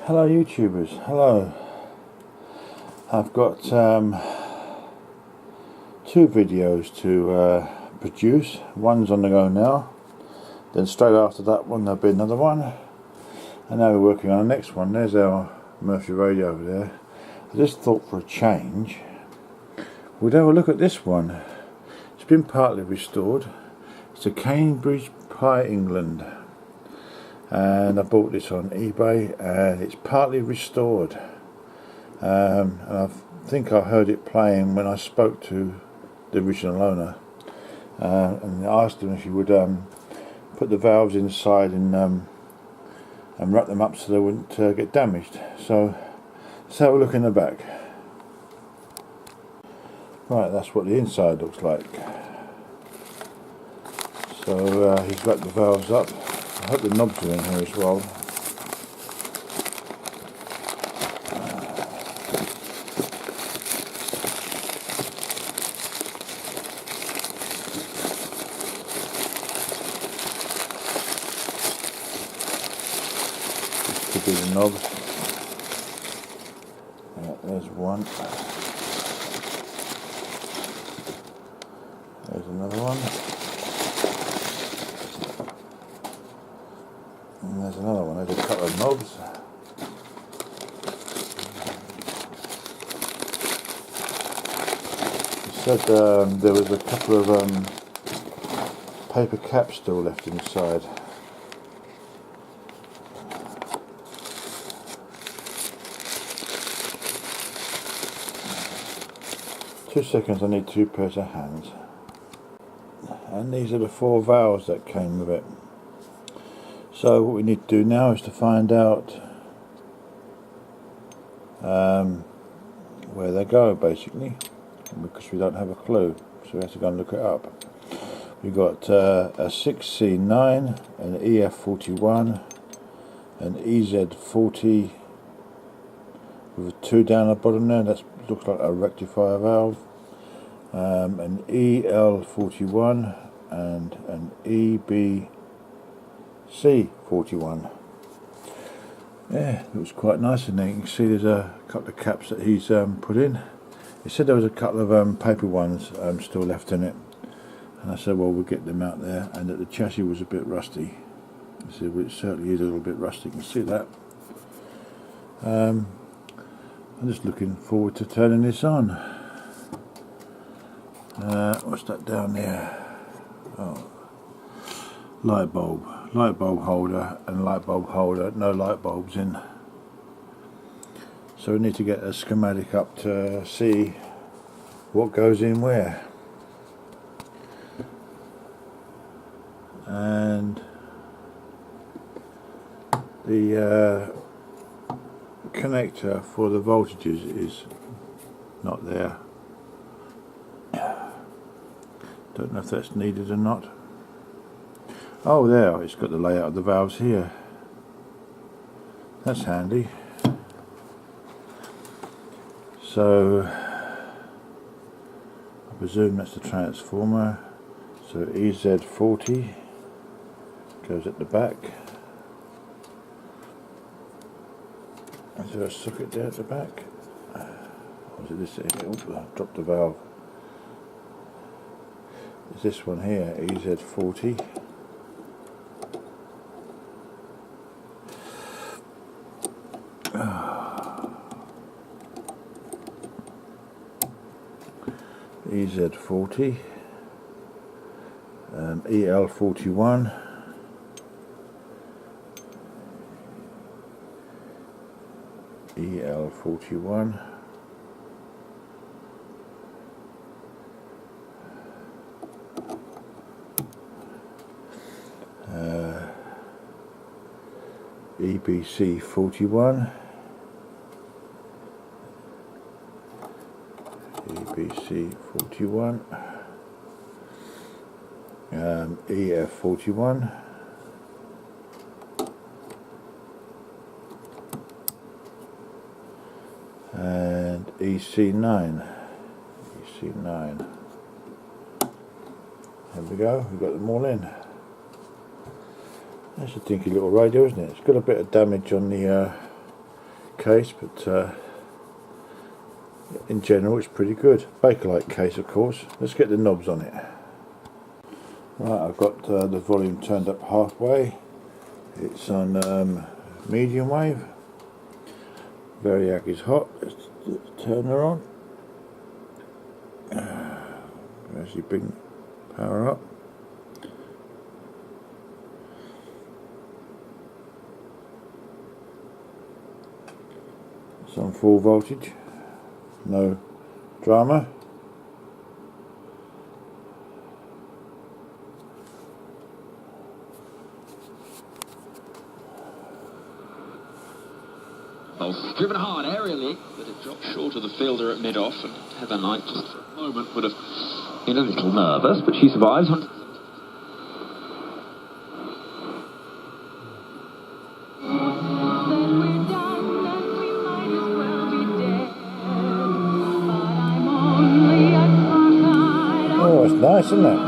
Hello YouTubers, hello. I've got 2 videos to produce. One's on the go now, then straight after that one there'll be another one, and now we're working on the next one. There's our Murphy radio over there. I just thought for a change we'd have a look at this one. It's been partly restored. It's a Cambridge, Pye, England. And I bought this on eBay, and it's partly restored. And I think I heard it playing when I spoke to the original owner, and I asked him if he would put the valves inside and wrap them up so they wouldn't get damaged. So let's have a look in the back. Right, that's what the inside looks like. So he's wrapped the valves up. I hope the knobs are in here as well. This could be the knobs. There's one. There's another one. And there's another one. There's a couple of knobs. He said there was a couple of paper caps still left inside. Two seconds, I need 2 pairs of hands. And these are the 4 valves that came with it. So what we need to do now is to find out where they go, basically, because we don't have a clue, so we have to go and look it up. We've got a 6C9, an EF41, an EZ40 with a 2 down the bottom there. That looks like a rectifier valve. An EL41 and an EBC41. Yeah, looks quite nice in there. You can see there's a couple of caps that he's put in. He said there was a couple of paper ones still left in it, and I said, well, we'll get them out there, and that the chassis was a bit rusty. I said, well, it certainly is a little bit rusty, you can see that. I'm just looking forward to turning this on. What's that down there? Oh, light bulb holder and light bulb holder. No light bulbs in. So we need to get a schematic up to see what goes in where. And the connector for the voltages is not there. Don't know if that's needed or not. Oh, there, it's got the layout of the valves here. That's handy. So I presume that's the transformer. So EZ40 goes at the back. Is there a socket there at the back? Or is it this? Oh, I dropped the valve. Is this one here, EZ40. EZ40, EL41, EL41, EBC41, EBC41, EF41, and EC9. There we go, we've got them all in. That's a dinky little radio, isn't it? It's got a bit of damage on the case, but in general it's pretty good. Bakelite case, of course. Let's get the knobs on it. Right, I've got the volume turned up halfway. It's on medium wave. Variac is hot. Let's turn her on. Actually bring power up. It's on full voltage. No drama. Driven hard aerially, but it dropped short of the fielder at mid-off, and Heather Knight just for a moment would have been a little nervous, but she survives. Oh, it's nice, isn't it?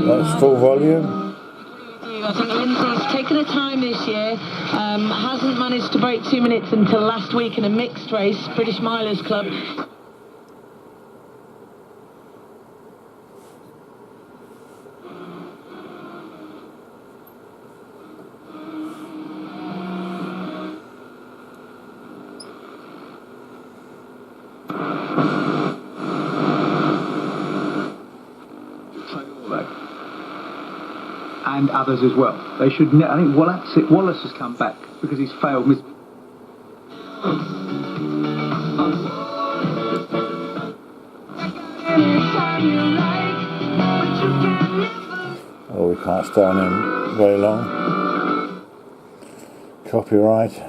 That's full volume. I think Lindsay's taken her time this year, hasn't managed to break 2 minutes until last week in a mixed race, British Milers Club. And others as well. They should. I think Wallace has come back because he's failed. Oh, we can't stay on him very long. Copyright.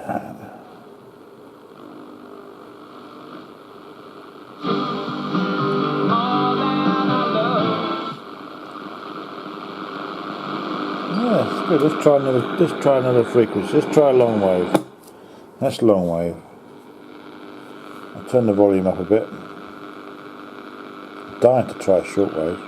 Yeah, it's good. Let's try another frequency. Let's try a long wave. That's long wave. I'll turn the volume up a bit. I'm dying to try short wave.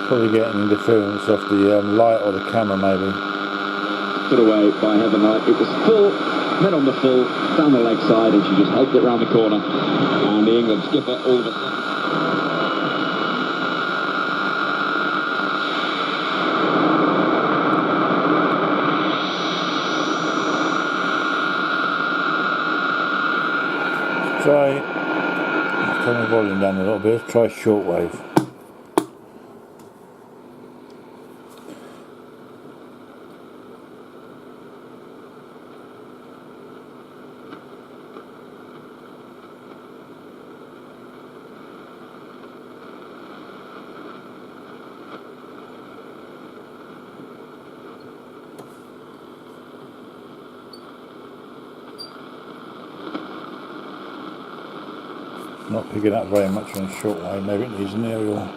Probably getting interference off the light or the camera, maybe. Put away by Heather Knight. It was full, then on the full, down the leg side, and she just helped it round the corner. And the England skipper all of a sudden. Let's turn the volume down a little bit. Let's try shortwave. Not picking up very much on shortwave, maybe it needs an aerial.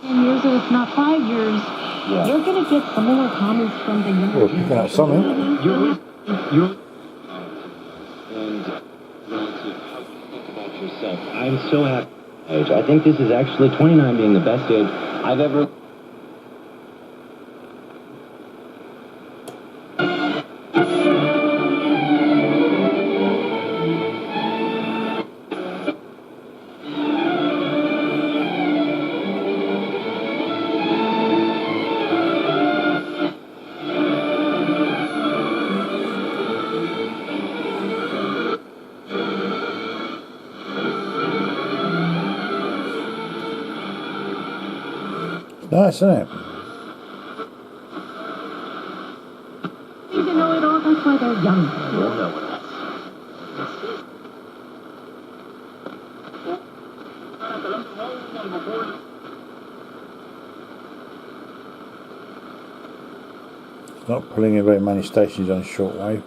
10 years, or if not 5 years, yeah. You're going to get similar comments from the younger We're picking up something. You're and think about yourself. I'm so happy. I think this is actually 29 being the best age I've ever. Nice, isn't it? You know it all, that's why they're young. You'll know it. It's not pulling in very many stations on shortwave.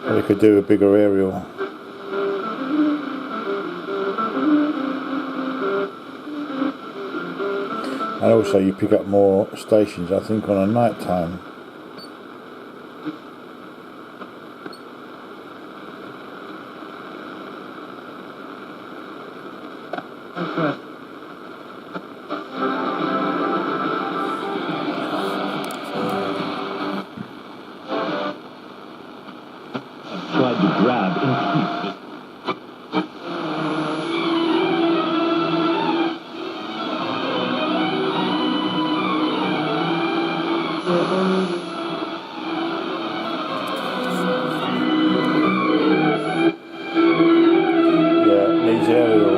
Probably could do a bigger aerial. And also you pick up more stations, I think, on a night time. Tried to grab and keep this. Yeah, it needs aerial.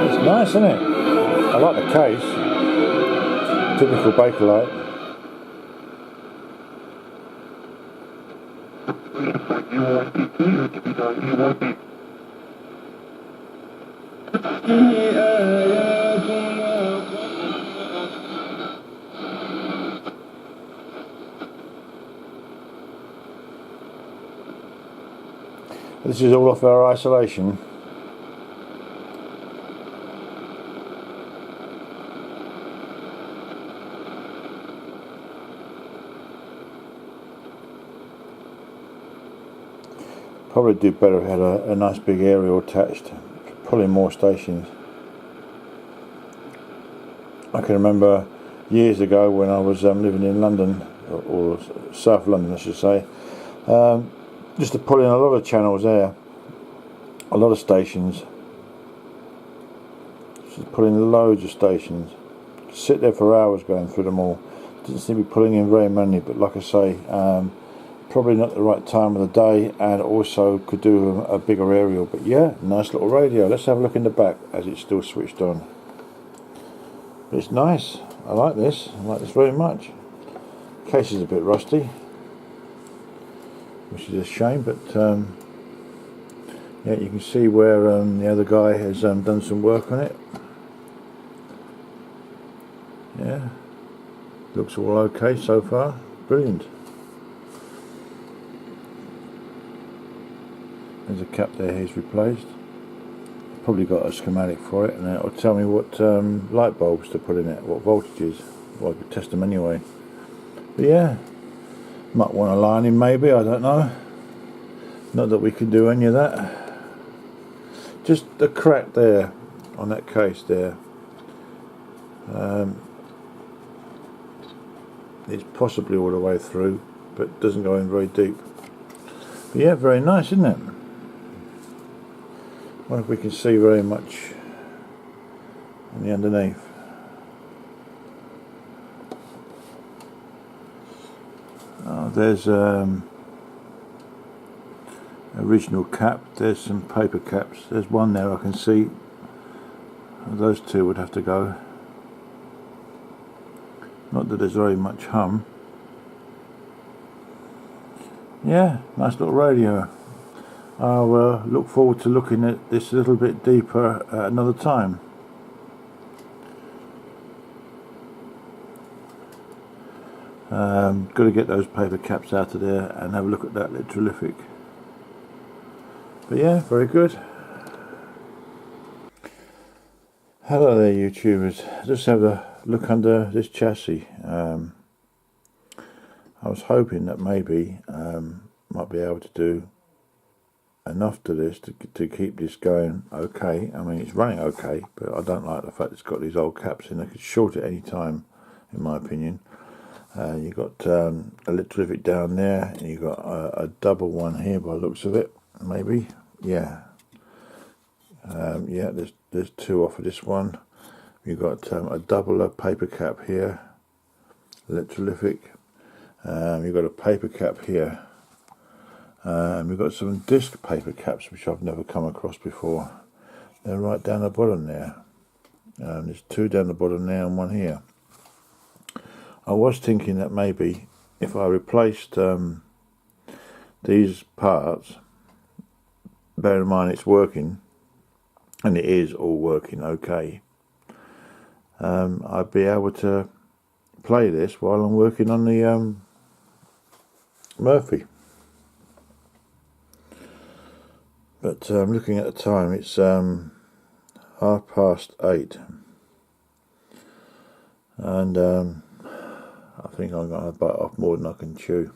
It's nice, isn't it? I like the case. Typical Bakelite. This is all off our isolation. Probably do better if it had a nice big aerial attached. Probably more stations. I can remember years ago when I was living in London, or South London I should say, just to pull in a lot of channels there, a lot of stations, just pull in loads of stations, sit there for hours going through them all. Didn't seem to be pulling in very many, but like I say, probably not the right time of the day, and also could do a bigger aerial. But yeah, nice little radio. Let's have a look in the back as it's still switched on. But it's nice. I like this very much. Case is a bit rusty, which is a shame, but yeah, you can see where the other guy has done some work on it. Yeah, looks all okay so far. Brilliant. There's a cap there he's replaced. Probably got a schematic for it, and it'll tell me what light bulbs to put in it, what voltages. Well, I could test them anyway. But yeah, might want a line in maybe, I don't know. Not that we can do any of that. Just a crack there on that case there. It's possibly all the way through, but doesn't go in very deep. But yeah, very nice, isn't it? I wonder if we can see very much on the underneath. Oh, there's original cap. There's some paper caps. There's one there I can see. Those two would have to go. Not that there's very much hum. Yeah, nice little radio. I'll look forward to looking at this a little bit deeper at another time. Got to get those paper caps out of there and have a look at that electrolytic. But yeah, very good. Hello there, YouTubers. Just have a look under this chassis. I was hoping that maybe might be able to do enough to this to keep this going okay. I mean, it's running okay, but I don't like the fact it's got these old caps in. They could short at any time, in my opinion. You've got electrolytic down there, and you've got a double one here by the looks of it, maybe. Yeah. Yeah, there's two off of this one. You've got a double paper cap here, electrolytic. You've got a paper cap here. We've got some disc paper caps which I've never come across before. They're right down the bottom there. There's two down the bottom there and one here. I was thinking that maybe if I replaced these parts, bear in mind it's working, and it is all working okay, I'd be able to play this while I'm working on the Murphy. But looking at the time, it's 8:30, and I think I'm going to bite off more than I can chew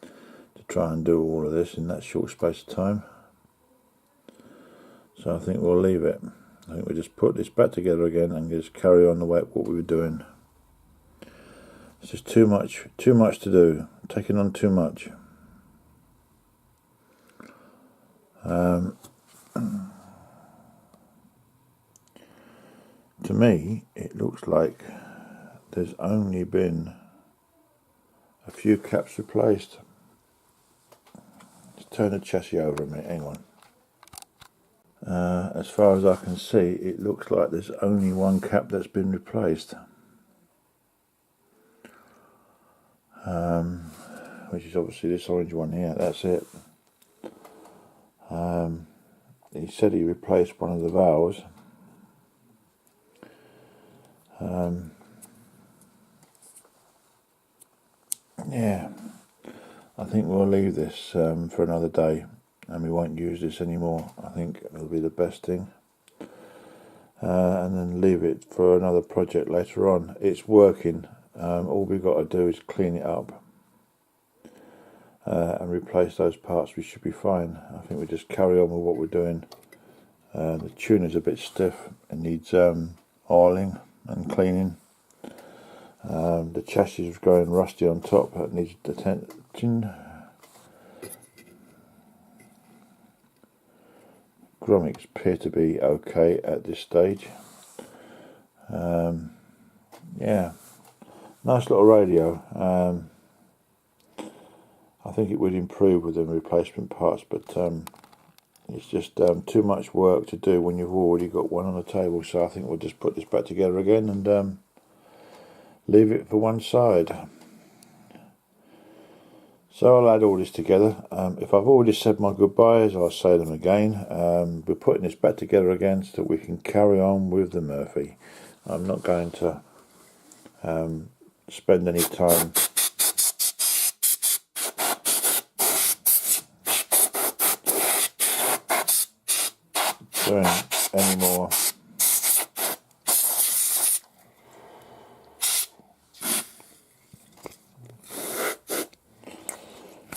to try and do all of this in that short space of time. So I think we'll leave it. I think we'll just put this back together again and just carry on the way what we were doing. It's just too much to do, taking on too much. To me, it looks like there's only been a few caps replaced. Let's turn the chassis over a minute, hang on. As far as I can see, it looks like there's only one cap that's been replaced. Which is obviously this orange one here, that's it. He said he replaced one of the valves. Yeah, I think we'll leave this for another day, and we won't use this anymore. I think it'll be the best thing, and then leave it for another project later on. It's working. All we've got to do is clean it up and replace those parts. We should be fine. I think we just carry on with what we're doing. The tuner's a bit stiff and needs oiling and cleaning. The chassis is going rusty on top, that needs attention. Grommets appear to be okay at this stage. Yeah, nice little radio. I think it would improve with the replacement parts, but it's just too much work to do when you've already got one on the table. So I think we'll just put this back together again and leave it for one side. So I'll add all this together. If I've already said my goodbyes, I'll say them again. We're putting this back together again so that we can carry on with the Murphy. I'm not going to spend any time doing any more.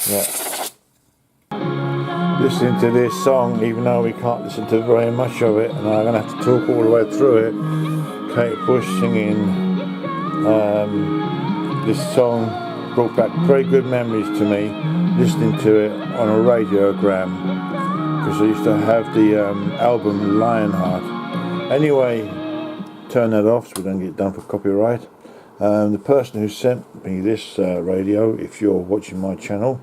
Yeah. Listening to this song, even though we can't listen to very much of it, and I'm going to have to talk all the way through it. Kate Bush singing this song brought back very good memories to me, listening to it on a radiogram, because I used to have the album Lionheart. Anyway, turn that off so we don't get done for copyright. The person who sent me this radio, if you're watching my channel,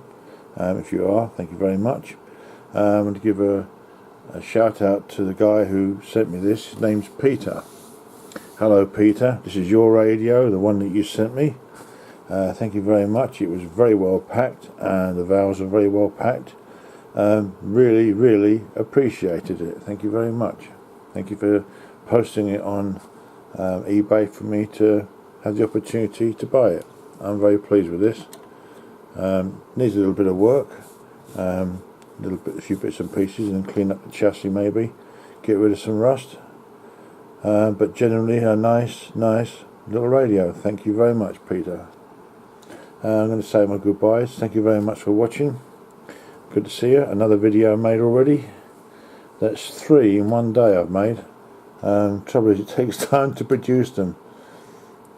if you are, thank you very much. I'm going to give a shout out to the guy who sent me this. His name's Peter. Hello Peter, this is your radio, the one that you sent me. Thank you very much. It was very well packed and the valves are very well packed. Really appreciated it. Thank you very much. Thank you for posting it on eBay for me to have the opportunity to buy it. I'm very pleased with this. Needs a little bit of work, a few bits and pieces, and clean up the chassis maybe, get rid of some rust. But generally a nice little radio. Thank you very much, Peter. I'm going to say my goodbyes. Thank you very much for watching. Good to see you. Another video made already. That's 3 in one day I've made. Trouble is it takes time to produce them.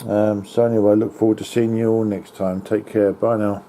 So anyway, I look forward to seeing you all next time. Take care. Bye now.